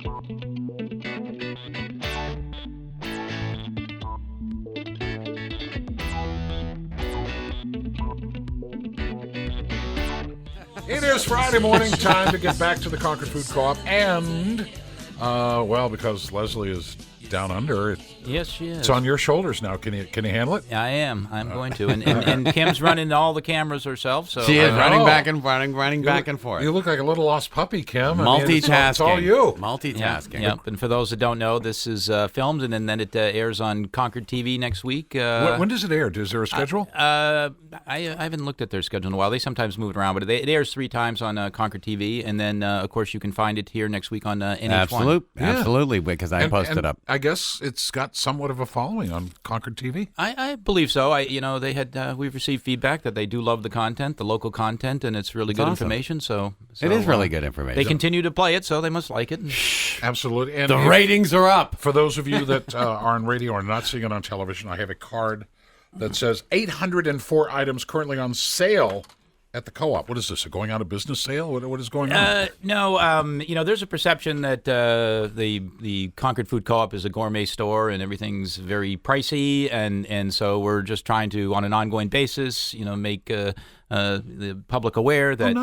It is Friday morning, time to get back to the Concord Food Co-op, and, because Leslie is down under, yes, she is. It's on your shoulders now. Can you handle it? I am. I'm going to. And Kim's running all the cameras herself. So she is running back and forth. You look like a little lost puppy, Kim. Multitasking. It's all you. Multitasking. Yep. And for those that don't know, this is filmed, and then it airs on Concord TV next week. When does it air? Is there a schedule? I haven't looked at their schedule in a while. They sometimes move it around, but it airs 3 times on Concord TV, and then, of course, you can find it here next week on NH1. Absolutely, because I posted up. I guess it's got somewhat of a following on Concord TV. I believe so. We've received feedback that they do love the content, the local content, and it's really good information. So it is really good information. They continue to play it, so they must like it. Absolutely. And the ratings are up. For those of you that are on radio or not seeing it on television, I have a card that says 804 items currently on sale at the co-op. What is this, a going out of business sale? What is going on? No, there's a perception that the Concord Food Co-op is a gourmet store and everything's very pricey, and so we're just trying to, on an ongoing basis, make the public aware that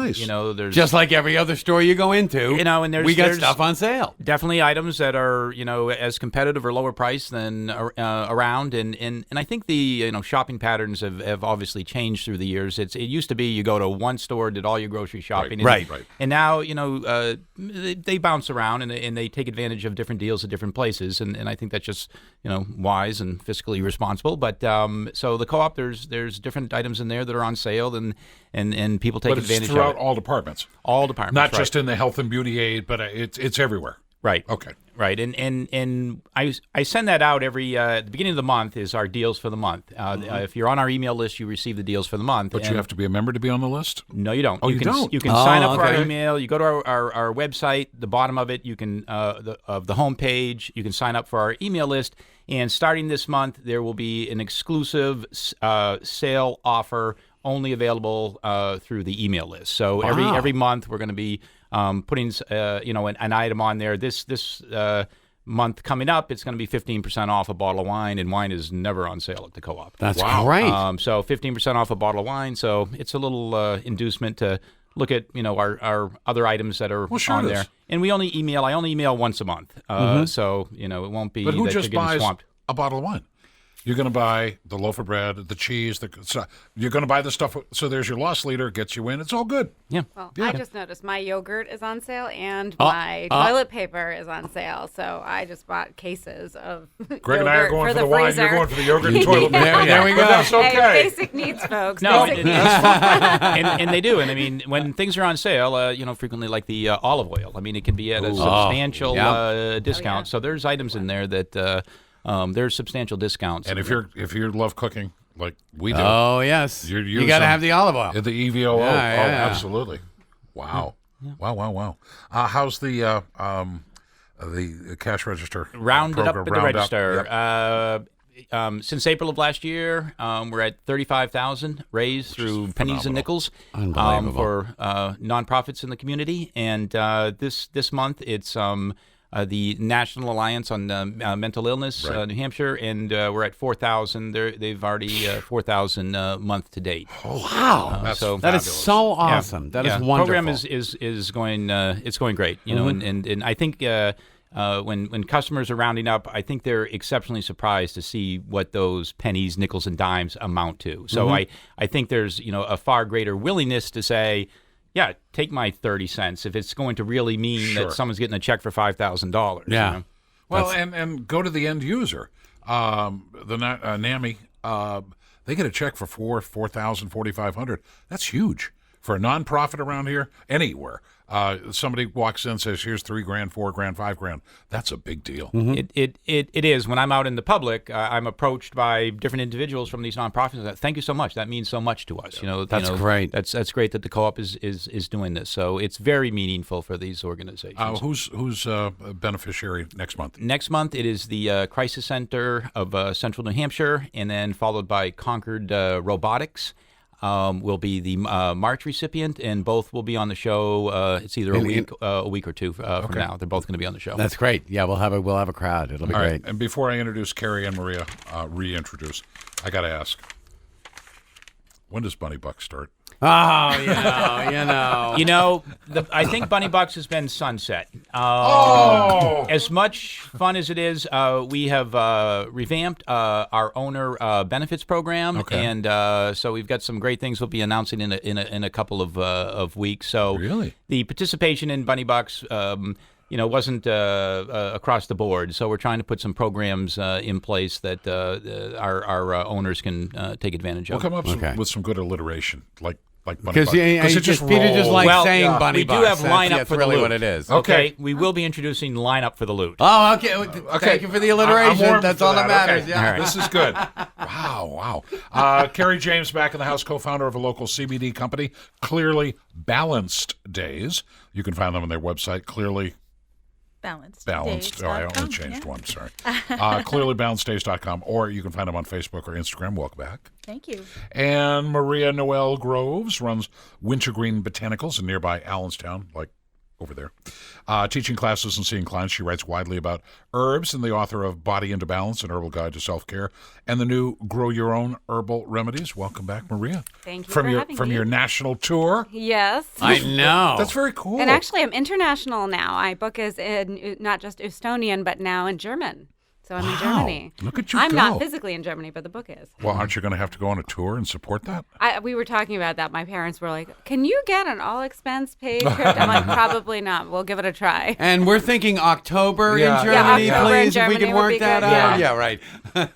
there's just like every other store you go into, and we got stuff on sale. Definitely items that are as competitive or lower priced than around, and I think the shopping patterns have obviously changed through the years. It used to be you go to one store, did all your grocery shopping, right. And now they bounce around and they take advantage of different deals at different places, and I think that's just wise and fiscally responsible. But so the co-op, there's different items in there that are on sale, and people take advantage of it. But it's throughout all departments. All departments, not just in the health and beauty aid, but it's everywhere. Right. Okay. Right. And I send that out every at the beginning of the month is our deals for the month. If you're on our email list, you receive the deals for the month. But you have to be a member to be on the list? No, you don't. Oh, you don't? You can sign up for our email. You go to our website, the bottom of it, you can of the homepage, you can sign up for our email list. And starting this month, there will be an exclusive sale offer only available through the email list. So every month we're going to be putting an item on there. This month coming up, it's going to be 15% off a bottle of wine, and wine is never on sale at the co-op. That's great. So 15% off a bottle of wine. So it's a little inducement to look at our other items that are on there. And I only email once a month. So it won't be. But who that just you're getting buys swamped. a bottle of wine? You're going to buy the loaf of bread, the cheese. You're going to buy the stuff. So there's your loss leader, gets you in. It's all good. Yeah. Well, I just noticed my yogurt is on sale and my toilet paper is on sale. So I just bought cases of Greg and I are going for the freezer. wine. You're going for the yogurt and toilet paper. There we go. But that's okay. Hey, basic needs, folks. No, basic and they do. And I mean, when things are on sale, frequently like the olive oil. I mean, it can be at a substantial discount. So there's items in there that. There's substantial discounts. And if you love cooking like we do, oh yes, you got to have the olive oil. The EVOO. Yeah. Absolutely. Wow. Yeah. Wow. How's the cash register rounded program? Up at the register? Yep. Since April of last year, we're at $35,000 raised through pennies and nickels for nonprofits in the community. And this month, it's the National Alliance on Mental Illness, New Hampshire, and we're at 4,000. They've already 4,000 month to date. Oh, wow! That is so awesome. Yeah. That is wonderful. The program is going. It's going great. And I think when customers are rounding up, I think they're exceptionally surprised to see what those pennies, nickels, and dimes amount to. So I think there's a far greater willingness to say, yeah, take my 30 cents if it's going to really mean that someone's getting a check for $5,000. Yeah. Well, and go to the end user. The NAMI, they get a check for $4,000, $4,500. That's huge for a nonprofit around here, anywhere. Somebody walks in and says, here's $3,000, $4,000, $5,000. That's a big deal. It is. When I'm out in the public, I'm approached by different individuals from these nonprofits. That, thank you so much. That means so much to us. That's great. That's great that the co-op is doing this. So it's very meaningful for these organizations. Who's a beneficiary next month? Next month, it is the Crisis Center of Central New Hampshire, and then followed by Concord Robotics. will be the March recipient, and both will be on the show. It's either a week or two from now. They're both going to be on the show. That's great. Yeah, we'll have a crowd. It'll be All great. Right. And before I introduce Carrie and Maria, reintroduce, I got to ask, when does Bunny Buck start? Oh, I think Bunny Bucks has been sunset. As much fun as it is, we have revamped our owner benefits program, and so we've got some great things we'll be announcing in a couple of weeks. So really, the participation in Bunny Bucks, wasn't across the board. So we're trying to put some programs in place that our owners can take advantage of. We'll come up with some good alliteration, like Bunny Buck. Because Peter just likes saying Bunny Bucks. We do have lineup for the really loot. what it is. Okay, we will be introducing lineup for the loot. Oh, okay. Thank you for the alliteration. That's all that matters. Okay. Yeah. All right. This is good. Wow. Carrie James back in the house, co-founder of a local CBD company, Clearly Balanced Days. You can find them on their website, Clearly Balanced. Oh, I only changed one. Sorry. ClearlyBalancedDays.com, or you can find them on Facebook or Instagram. Welcome back. Thank you. And Maria Noel Groves runs Wintergreen Botanicals in nearby Allenstown, like over there. Teaching classes and seeing clients, she writes widely about herbs and the author of Body into Balance, an herbal guide to self-care, and the new Grow Your Own Herbal Remedies. Welcome back, Maria. Thank you from your national tour. Yes. I know. That's very cool. And actually, I'm international now. My book is in not just Estonian, but now in German. So I'm in Germany. Look at you I'm go. not physically in Germany, but the book is. Well, aren't you going to have to go on a tour and support that? We were talking about that. My parents were like, "Can you get an all-expense paid trip?" I'm like, "Probably not. We'll give it a try." And we're thinking October in Germany, October in please, if we Germany can would work be that good. out. Yeah. Yeah, right.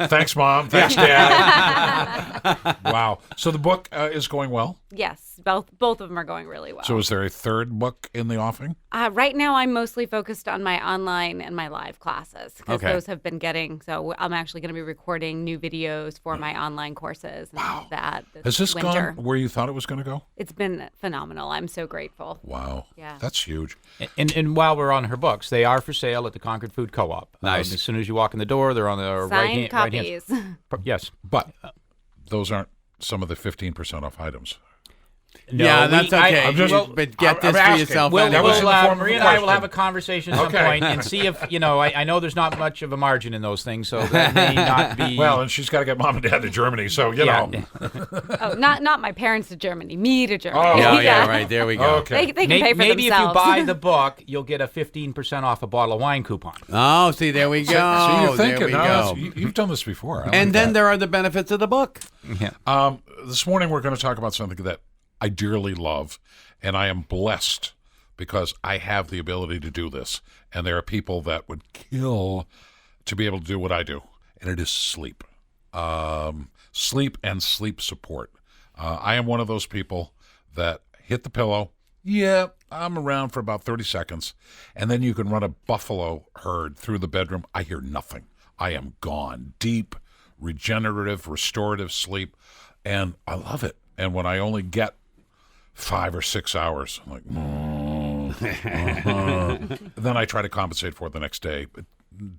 Thanks, Mom. Thanks, Dad. Wow. So the book is going well? Yes, both of them are going really well. So is there a third book in the offing? Right now, I'm mostly focused on my online and my live classes because those have been getting. So I'm actually going to be recording new videos for my online courses and all of that. Has this winter. gone where you thought it was going to go? It's been phenomenal. I'm so grateful. Wow. Yeah. That's huge. And while we're on her books, they are for sale at the Concord Food Co-op. Nice. As soon as you walk in the door, they're on the Signed right hand. copies. Yes. But those aren't some of the 15% off items. No, yeah, that's okay. But get this for asking. yourself. That was in the form of a Maria and I will question. have a conversation at some point and see if, I know there's not much of a margin in those things, so that may not be. Well, and she's got to get Mom and Dad to Germany, so, you know. Oh, not my parents to Germany, me to Germany. Oh, yeah, right. There we go. Okay. They can pay for maybe themselves. if you buy the book, you'll get a 15% off a bottle of wine coupon. Oh, see, there we go. So you're There thinking. we No, go. you've done this before. I like And then that. there are the benefits of the book. Yeah. This morning we're going to talk about something that I dearly love, and I am blessed because I have the ability to do this. And there are people that would kill to be able to do what I do, and it is sleep. Sleep and sleep support. I am one of those people that hit the pillow. Yeah, I'm around for about 30 seconds, and then you can run a buffalo herd through the bedroom. I hear nothing. I am gone. Deep, regenerative, restorative sleep, and I love it. And when I only get 5 or 6 hours, I'm like, then I try to compensate for it the next day. It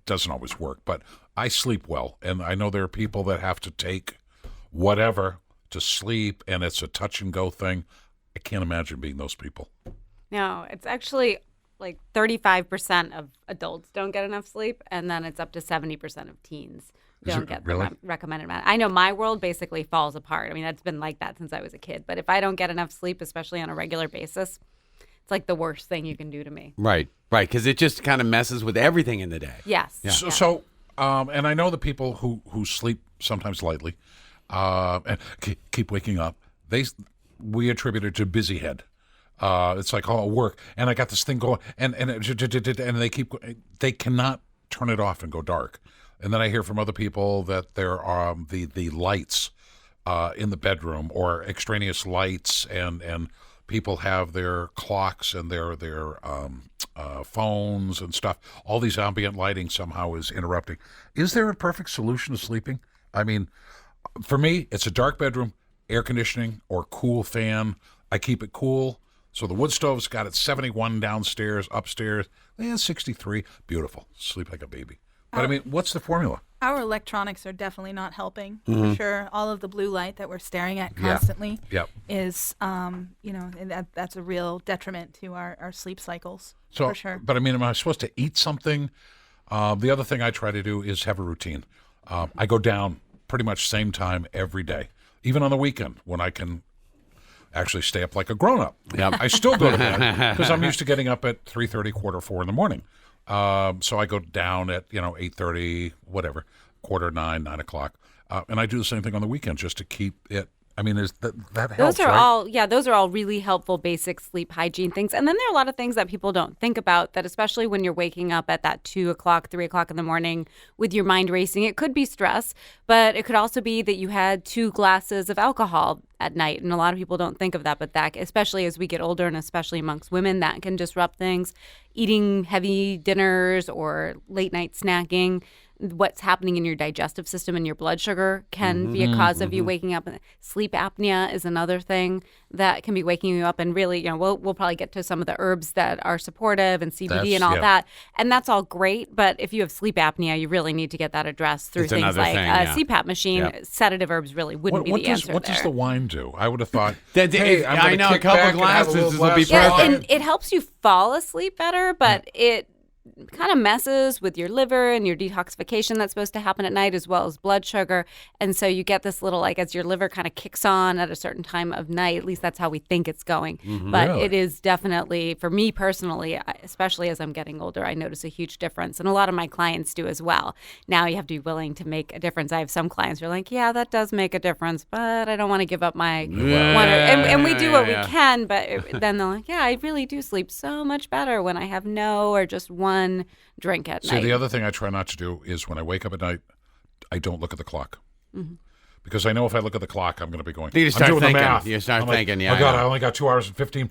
doesn't always work, but I sleep well. And I know there are people that have to take whatever to sleep, and it's a touch and go thing. I can't imagine being those people. No, it's actually like 35% of adults don't get enough sleep, and then it's up to 70% of teens don't get really? the recommended amount. I know my world basically falls apart. I mean, that's been like that since I was a kid. But if I don't get enough sleep, especially on a regular basis, it's like the worst thing you can do to me. Right, because it just kind of messes with everything in the day. Yes. Yeah. So, and I know the people who sleep sometimes lightly and keep waking up, we attribute it to busy head. It's like, work, and I got this thing going, and they cannot turn it off and go dark. And then I hear from other people that there are the lights in the bedroom or extraneous lights, and people have their clocks and their phones and stuff. All these ambient lighting somehow is interrupting. Is there a perfect solution to sleeping? I mean, for me, it's a dark bedroom, air conditioning or cool fan. I keep it cool. So the wood stove's got it 71 downstairs, upstairs, 63. Beautiful. Sleep like a baby. But I mean, what's the formula? Our electronics are definitely not helping, for sure. All of the blue light that we're staring at constantly is, that's a real detriment to our sleep cycles, So, for sure. But I mean, am I supposed to eat something? The other thing I try to do is have a routine. I go down pretty much same time every day, even on the weekend when I can actually stay up like a grown-up. Yep. I still go to bed because I'm used to getting up at 3:30, 4:45 in the morning. So I go down at 8:30, whatever, 8:45, 9 o'clock, and I do the same thing on the weekend just to keep it. I mean, that helps? Those are all really helpful basic sleep hygiene things. And then there are a lot of things that people don't think about that, especially when you're waking up at that 2 o'clock, 3 o'clock in the morning with your mind racing. It could be stress, but it could also be that you had 2 glasses of alcohol at night. And a lot of people don't think of that, but that, especially as we get older and especially amongst women, that can disrupt things. Eating heavy dinners or late night snacking, what's happening in your digestive system and your blood sugar can be a cause of you waking up. Sleep apnea is another thing that can be waking you up. And really, we'll probably get to some of the herbs that are supportive and CBD and all that. And that's all great. But if you have sleep apnea, you really need to get that addressed through things like a CPAP machine. Sedative herbs really wouldn't be the answer What does the wine do? I would have thought, I know a couple glasses will be perfect. Yeah, and it helps you fall asleep better, but it kind of messes with your liver and your detoxification that's supposed to happen at night, as well as blood sugar. And so you get this little, as your liver kind of kicks on at a certain time of night, at least that's how we think it's going. But it is definitely, for me personally, especially as I'm getting older, I notice a huge difference. And a lot of my clients do as well. Now you have to be willing to make a difference. I have some clients who are like, yeah, that does make a difference, but I don't want to give up my one. And we do what we can, but then they're like, yeah, I really do sleep so much better when I have no or just one drink at night. So the other thing I try not to do is when I wake up at night, I don't look at the clock. Because I know if I look at the clock, I'm going to be going, You start I'm doing thinking. the math. You start I'm like, thinking, oh, God, I only got 2 hours and 15.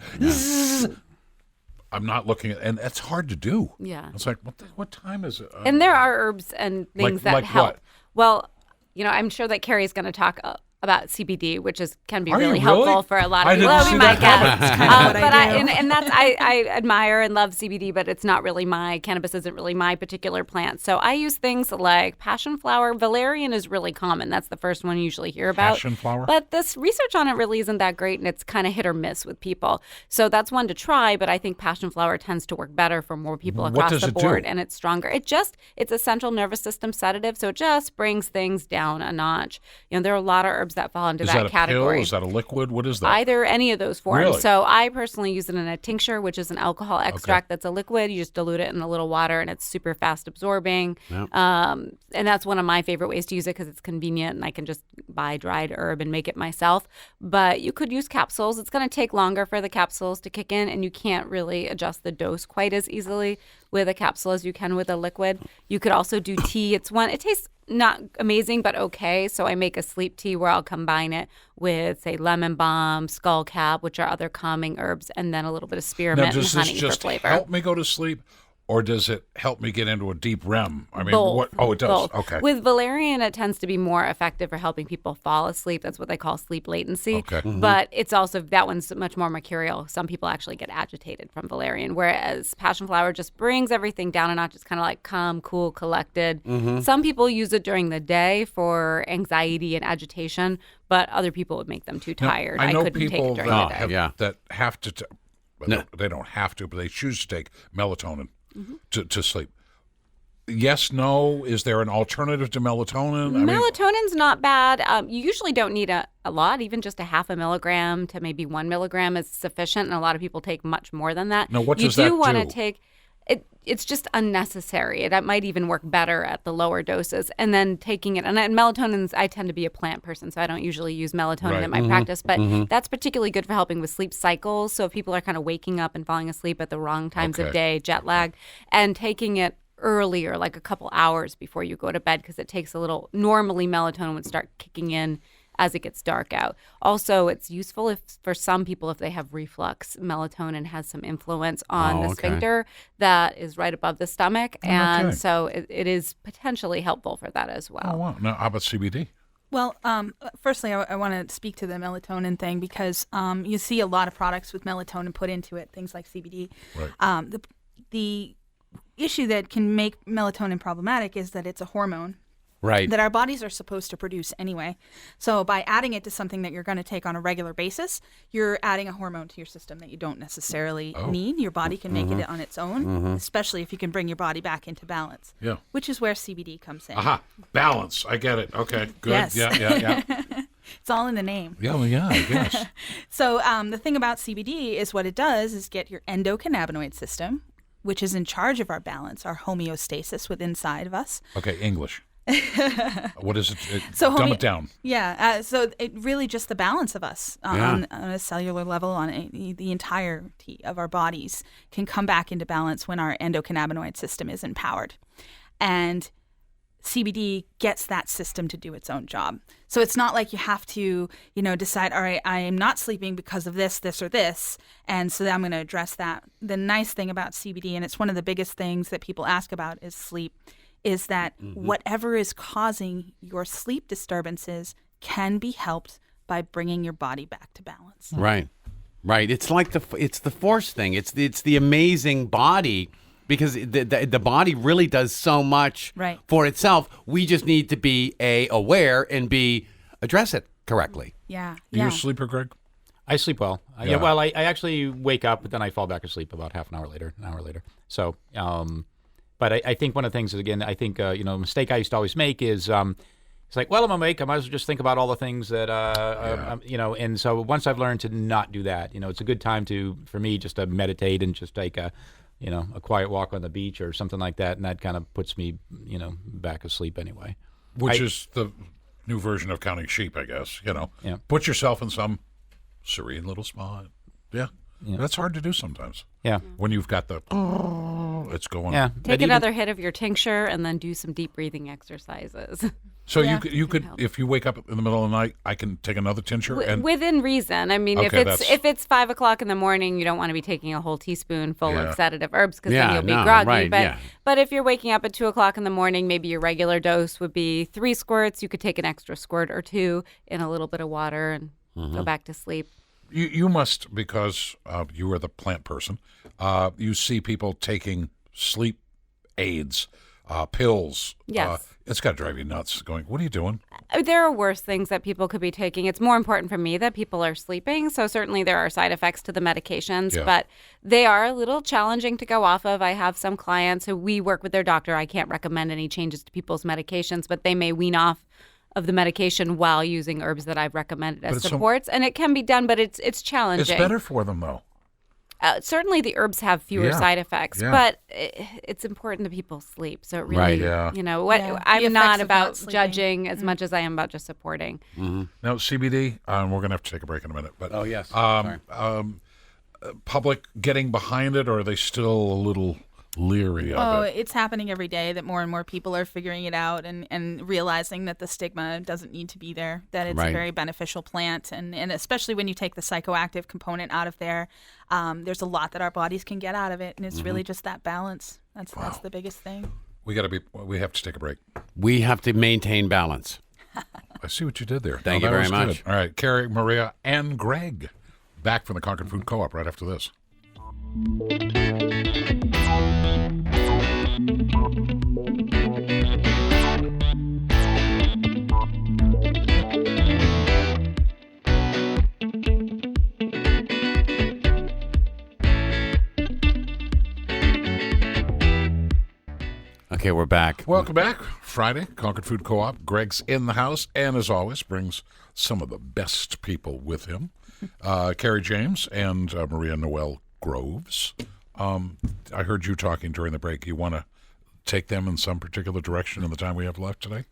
I'm not looking at, and that's hard to do. Yeah. It's like, what time is it? And there are herbs and things that like help. what? Well, I'm sure that Carrie's going to talk about CBD, which can be Are you really really? helpful for a lot I of people. didn't Well, see we might that guess. I admire and love CBD, but it's not really cannabis isn't really my particular plant. So I use things like passion flower. Valerian is really common. That's the first one you usually hear about. Passion flower? But this research on it really isn't that great, and it's kind of hit or miss with people. So that's one to try, but I think passion flower tends to work better for more people across the board, and it's stronger. It's a central nervous system sedative, so it just brings things down a notch. There are a lot of herbs that fall into that category. Pill? Is that a liquid? What is that? Either any of those forms. Really? So I personally use it in a tincture, which is an alcohol extract that's a liquid. You just dilute it in a little water, and it's super fast absorbing. Yep. And that's one of my favorite ways to use it because it's convenient, and I can just buy dried herb and make it myself. But you could use capsules. It's going to take longer for the capsules to kick in, and you can't really adjust the dose quite as easily with a capsule as you can with a liquid. You could also do tea. It tastes not amazing, but okay. So I make a sleep tea where I'll combine it with, say, lemon balm, skullcap, which are other calming herbs, and then a little bit of spearmint and honey for flavor. Does this just help me go to sleep, or does it help me get into a deep REM? I mean, both. It does. Both. Okay. With valerian, it tends to be more effective for helping people fall asleep. That's what they call sleep latency. Okay. But it's also, that one's much more mercurial. Some people actually get agitated from valerian, whereas passion flower just brings everything down a notch. It's kind of like calm, cool, collected. Some people use it during the day for anxiety and agitation, but other people would make them too tired. I know couldn't take people it during the day. that have to, they don't have to, but they choose to take melatonin to sleep. Yes, no. Is there an alternative to melatonin? Melatonin's not bad. You usually don't need a lot. Even just a 0.5 milligram to maybe 1 milligram is sufficient, and a lot of people take much more than that. Now, what does that do? You do want to take it. It's just unnecessary. That might even work better at the lower doses. And then taking it, and melatonin's, I tend to be a plant person, so I don't usually use melatonin in my practice, but that's particularly good for helping with sleep cycles. So if people are kind of waking up and falling asleep at the wrong times of day, jet lag, and taking it earlier, like a couple hours before you go to bed, because it takes a little, normally melatonin would start kicking in as it gets dark out. Also, it's useful for some people if they have reflux. Melatonin has some influence on the sphincter that is right above the stomach, and so it is potentially helpful for that as well. Oh, wow. Now, how about CBD? Well, firstly, I want to speak to the melatonin thing because you see a lot of products with melatonin put into it, things like CBD. Right. The issue that can make melatonin problematic is that it's a hormone. Right. that our bodies are supposed to produce anyway. So by adding it to something that you're going to take on a regular basis, you're adding a hormone to your system that you don't necessarily need. Your body can make it on its own, especially if you can bring your body back into balance. Yeah. Which is where CBD comes in. Aha, balance. I get it. Okay, good. Yes. Yeah. It's all in the name. Yeah, well, yeah, I guess. So the thing about CBD is what it does is get your endocannabinoid system, which is in charge of our balance, our homeostasis within inside of us. Okay, English. What is it? So Dumb it down. Yeah. So it really just the balance of us on a cellular level, the entirety of our bodies can come back into balance when our endocannabinoid system is empowered. And CBD gets that system to do its own job. So it's not like you have to, decide, all right, I am not sleeping because of this, or this, and so I'm going to address that. The nice thing about CBD, and it's one of the biggest things that people ask about is sleep, is that whatever is causing your sleep disturbances can be helped by bringing your body back to balance. Right. It's like it's the force thing. It's the amazing body, because the body really does so much for itself. We just need to be aware and address it correctly. Yeah. You a sleeper, Greg? I sleep well. Yeah. Well, I actually wake up, but then I fall back asleep about an hour later. So, but I think one of the things is, again, I think, a mistake I used to always make is, it's like, well, I'm awake. I might as well just think about all the things that, and so once I've learned to not do that, it's a good time for me just to meditate and just take a quiet walk on the beach or something like that. And that kind of puts me, back asleep anyway. Which is the new version of counting sheep, I guess. Yeah. Put yourself in some serene little spot. Yeah. That's hard to do sometimes. Yeah. When you've got it's going. Yeah. Take another hit of your tincture and then do some deep breathing exercises. So you could if you wake up in the middle of the night, I can take another tincture and within reason. I mean, Okay, if it's 5 o'clock in the morning, you don't want to be taking a whole teaspoonful of sedative herbs because then Yeah, you'll be no, groggy. right, but yeah. but if you're waking up at 2 o'clock in the morning, maybe your regular dose would be 3 squirts. You could take an extra squirt or 2 in a little bit of water and go back to sleep. You must, because you are the plant person, you see people taking sleep aids, pills. Yes. It's got to drive you nuts going, what are you doing? There are worse things that people could be taking. It's more important for me that people are sleeping. So certainly there are side effects to the medications, but they are a little challenging to go off of. I have some clients who we work with their doctor. I can't recommend any changes to people's medications, but they may wean off of the medication while using herbs that I've recommended as supports. And it can be done, but it's challenging. It's better for them, though. Certainly the herbs have fewer side effects, but it's important that people sleep. So it really, I'm not about judging as much as I am about just supporting. Now, CBD, we're going to have to take a break in a minute. But yes. Public getting behind it, or are they still a little leery of it? It's happening every day that more and more people are figuring it out and realizing that the stigma doesn't need to be there, that it's a very beneficial plant. And especially when you take the psychoactive component out of there, there's a lot that our bodies can get out of it. And it's really just that balance. That's the biggest thing. We have to take a break. We have to maintain balance. I see what you did there. Thank you very much. Good. All right, Carrie, Maria, and Greg, back from the Concord Food Co-op right after this. Okay, we're back. Welcome back. Friday, Concord Food Co-op. Greg's in the house, and as always, brings some of the best people with him. Carrie James and Maria Noel Groves. I heard you talking during the break. You want to take them in some particular direction in the time we have left today?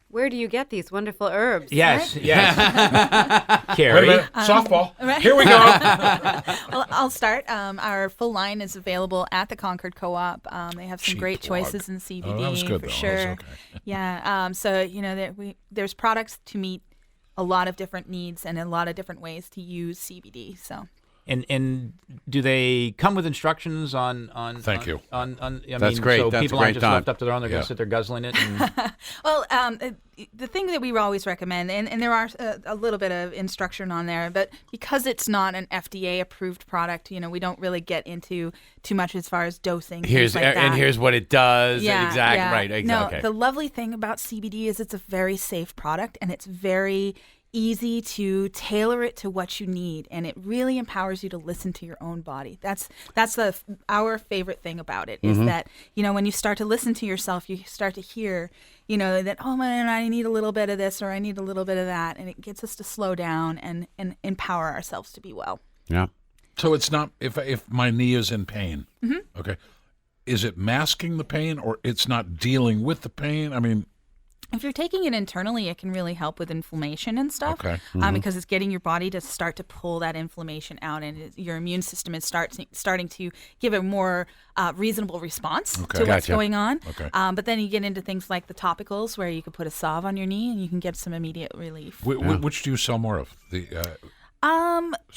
Where do you get these wonderful herbs? Yes. Right? Yes. Carrie. Wait a minute. Softball. Right. Here we go. Well, I'll start. Our full line is available at the Concord Co-op. They have some Cheap great plug. choices in CBD. Oh, that was good, for though. sure. That was okay. Yeah. So there's products to meet a lot of different needs and a lot of different ways to use CBD. So And do they come with instructions on? Thank you. That's great. So That's people a great aren't just thought. left up to their own. They're going to sit there guzzling it. And... Well, the thing that we always recommend, and there are a little bit of instruction on there, but because it's not an FDA-approved product, we don't really get into too much as far as dosing. Here's things like that. and here's what it does. Yeah, Exactly. yeah. Right. No, Exactly. the lovely thing about CBD is it's a very safe product, and it's very easy to tailor it to what you need, and it really empowers you to listen to your own body. That's our favorite thing about it is that when you start to listen to yourself, you start to hear that, oh man, I need a little bit of this or I need a little bit of that, and it gets us to slow down and empower ourselves to be well. Yeah. So it's not if my knee is in pain. Okay, is it masking the pain or it's not dealing with the pain? I mean, if you're taking it internally, it can really help with inflammation and stuff. Okay. Because it's getting your body to start to pull that inflammation out, and your immune system is starting to give a more reasonable response to what's Gotcha. going on. Okay. But then you get into things like the topicals, where you could put a salve on your knee and you can get some immediate relief. which do you sell more of? The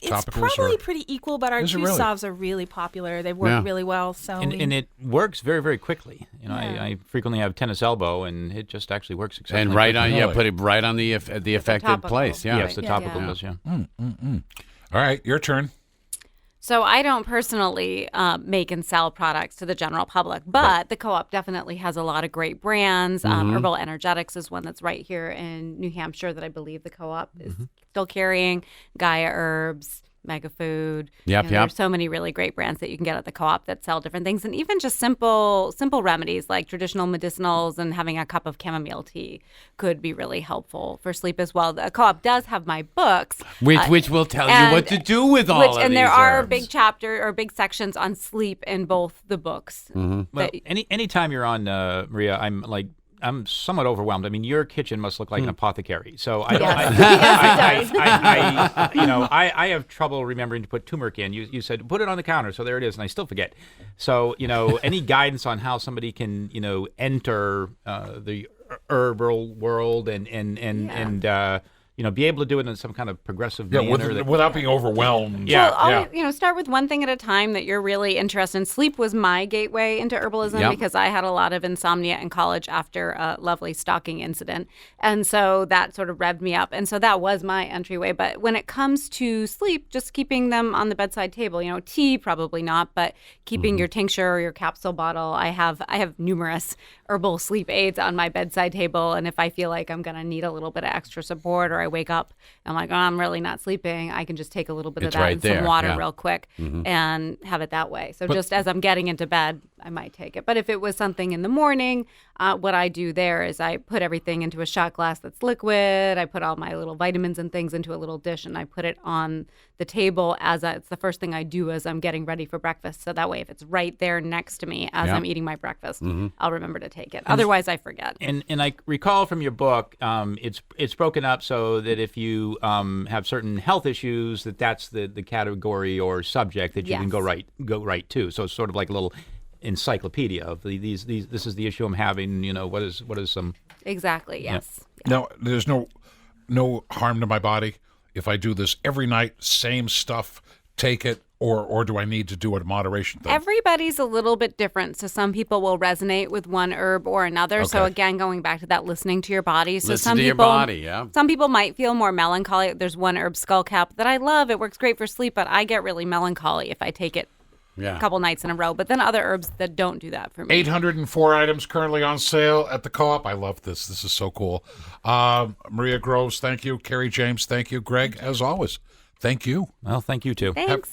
It's topicals probably or- pretty equal, but our Is it two really? salves are really popular. They work Yeah. really well. So And it works very, very quickly. Yeah. I frequently have tennis elbow, and it just actually works exceptionally And right on, Really? put it right on the affected topical. place. Yeah. Yes, the Yeah. topical Yeah. does, yeah. All right, your turn. So I don't personally make and sell products to the general public, but the Co-op definitely has a lot of great brands. Herbal Energetics is one that's right here in New Hampshire that I believe the Co-op is still carrying. Gaia Herbs, Mega Food. Yep, There's so many really great brands that you can get at the Co-op that sell different things, and even just simple remedies like traditional medicinals and having a cup of chamomile tea could be really helpful for sleep as well. The Co-op does have my books, Which will tell you what to do with all of and these there are herbs. big sections on sleep in both the books. Well, that- anytime you're on, Maria, I'm somewhat overwhelmed. I mean, your kitchen must look like an apothecary. So I have trouble remembering to put turmeric in. You said put it on the counter, so there it is, and I still forget. So any guidance on how somebody can enter the herbal world and be able to do it in some kind of progressive manner. Without being overwhelmed. Yeah. Well, always, start with one thing at a time that you're really interested in. Sleep was my gateway into herbalism Yep. because I had a lot of insomnia in college after a lovely stalking incident. And so that sort of revved me up. And so that was my entryway. But when it comes to sleep, just keeping them on the bedside table, tea, probably not, but keeping your tincture or your capsule bottle. I have numerous herbal sleep aids on my bedside table. And if I feel like I'm going to need a little bit of extra support or I wake up and I'm like, oh, I'm really not sleeping, I can just take a little bit of It's that right and there, some water yeah. real quick and have it that way. So just as I'm getting into bed, I might take it. But if it was something in the morning, what I do there is I put everything into a shot glass that's liquid. I put all my little vitamins and things into a little dish and I put it on the table it's the first thing I do as I'm getting ready for breakfast. So that way, if it's right there next to me as I'm eating my breakfast, I'll remember to take it. Otherwise, I forget. And I recall from your book, it's broken up so that if you have certain health issues, that's the category or subject that you can go right to. So it's sort of like a little encyclopedia of these. This is the issue I'm having. What is some Exactly. Yes. Now, there's no harm to my body if I do this every night, same stuff, take it, or do I need to do a moderation thing? Everybody's a little bit different. So some people will resonate with one herb or another. So Okay. again, going back to that listening to your body. So Listen some to your people, body, yeah. Some people might feel more melancholy. There's one herb, skullcap, that I love. It works great for sleep, but I get really melancholy if I take it Yeah. a couple nights in a row. But then other herbs that don't do that for me. 804 items currently on sale at the Co-op. I love this. This is so cool. Maria Groves, thank you. Carrie James, thank you. Greg, as always, thank you. Well, thank you too. Thanks.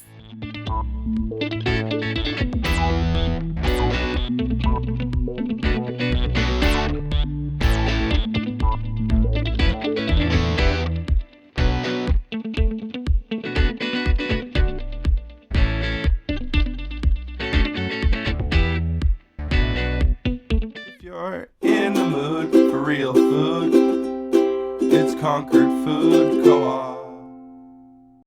If you're in the mood for real food, it's Concord Food Co-op.